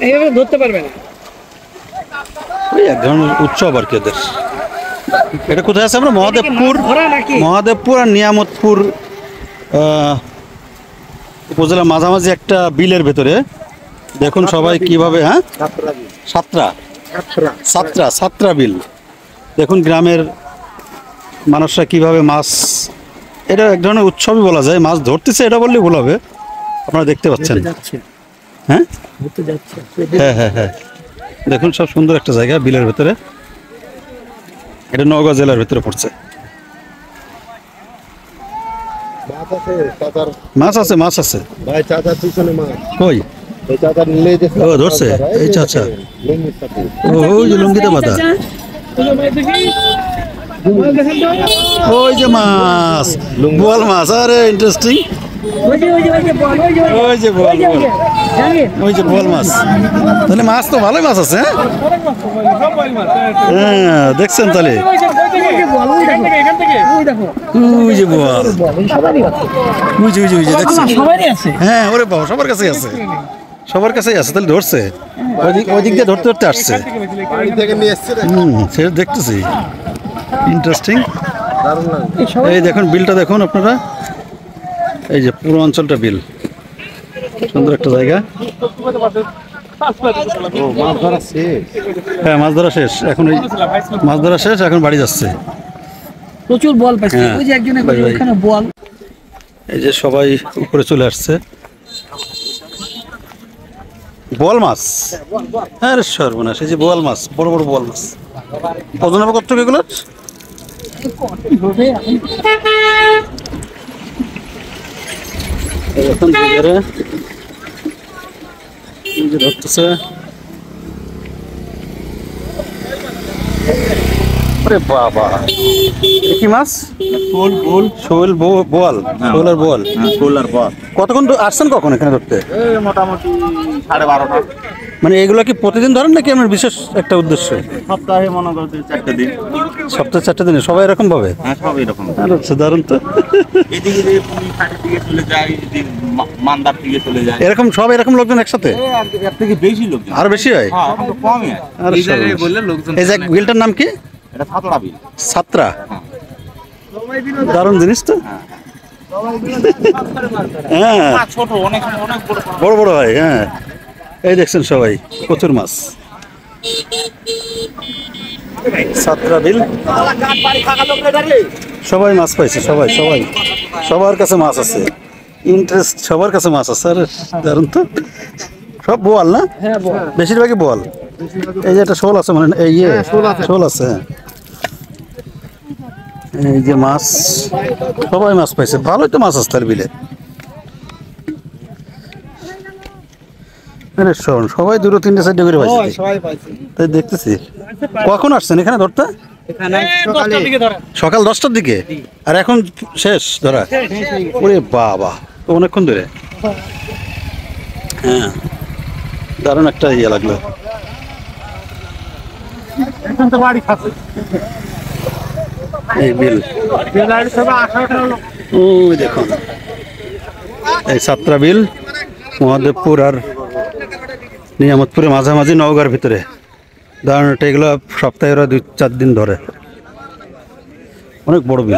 এইভাবে ধরতে পারবে না। ওই এক ধরনের উৎসব আর কি এদের। এটা কোথায় আছে আমরা? মহাদেবপুর আর নিয়ামতপুর উপজেলা মাঝামাঝি একটা বিলের ভেতরে। দেখুন সবাই কিভাবে, হ্যাঁ সাতরা বিল। দেখুন গ্রামের মানুষরা কিভাবে মাছ, এটা এক ধরনের উৎসবই বলা যায়, মাছ ধরতেছে এটা বললেই ভুল হবে। আপনারা দেখতে পাচ্ছেন, হ্যাঁ হ্যাঁ হ্যাঁ হ্যাঁ দেখুন সব সুন্দর একটা জায়গা বিলের ভেতরে। এটা নওগাঁ জেলার ভেতরে পড়ছে। মাছ আছে কই? ও ধরছে এই চাচা, ওই যে লুঙ্গিতে বাঁধা, ওই যে মাছ, বোয়াল মাছ। আরে ইন্টারেস্টিং, ওই যে বোয়াল মাছ। তাহলে মাছ তো ভালোই মাছ আছে। হ্যাঁ দেখছেন তাহলে, ওই যে বোয়াল, দেখছেন? হ্যাঁ ওরে বাবা, সবার কাছেই আছে, সবার কাছেই আছে। তাহলে ধরছে, ওই দিক দিয়ে ধরতে ধরতে আসছে। সেটা দেখতেছি, ইন্টারেস্টিং। এই দেখুন বিলটা দেখুন আপনারা, এই যে পুরো অঞ্চলটা বিল, সুন্দর একটা জায়গা। হ্যাঁ মাছ ধরা শেষ এখন, এই মাছ ধরা শেষ এখন বাড়ি যাচ্ছে। প্রচুর বল পাইছে, ওই যে একজনে ওখানে বল। এই যে সবাই উপরে চলে আসছে। বোয়াল মাছ, হ্যাঁ সর্বনাশ, এই যে বোয়াল মাছ, বড় বড় বোয়াল মাছ। ওজন হবে কত এগুলো? এখন ধরতেছে। আরে বাবা, কি মাছ? শোল বোয়াল। কতক্ষণ আসছেন কখন এখানে ধরতে? মোটামুটি 12:30। মানে এগুলো কি প্রতিদিন ধরেন নাকি আপনার বিশেষ একটা উদ্দেশ্য? সপ্তাহে মনে করতে 4টা দিন। সপ্তাহে 4টা দিনে সবাই এরকম ভাবে? হ্যাঁ সব এরকম। আচ্ছা দারুণ তো। এদিকে যে পুলিশাটের দিকে চলে যায়, এদিকে মান্দার দিকে চলে যায়, এরকম সব এরকম লোকজন একসাথে? এর থেকে বেশি লোকজন। আরো বেশি হয়? হ্যাঁ এখন তো কমই হয়। এই জায়গায় বললে লোকজন। এই যে বিলটার নাম কি? এটা সাতরা বিল। সাতরা, দারুণ জিনিস তো। হ্যাঁ ছোট অনেক অনেক বড় বড় হয়। হ্যাঁ এই দেখছেন সবাই প্রচুর মাছ। সাতরা বিল, সবাই মাছ পাইছে, সবাই সবার কাছে মাছ আছে, ইন্টারেস্ট সবার কাছে মাছ আছে। আরে দারুণ তো। সব বোয়াল না? বেশিরভাগই বোয়াল। এই যে একটা শোল আছে, মানে এই শোল আছে। এই যে মাছ, সবাই মাছ পাইছে, ভালোই তো মাছ আছে তার বিলে। সবাই 2-3-4 করে পাইছে, তাই দেখতেছি। কখন আসছেন এখানে ধরতে? সকাল 10টার দিকে, আর এখন শেষ ধরা? ওরে বাবা, তো অনেকক্ষণ ধরে। হ্যাঁ দারুণ একটা ইয়ে লাগলো। এই বিল, ওই দেখুন এই সাতরা বিল, মহাদেবপুর আর নিয়ামতপুরের মাঝামাঝি নওগাঁর ভিতরে। দারুণ একটা, এগুলো সপ্তাহে ওরা 2-4 দিন ধরে। অনেক বড় বিল।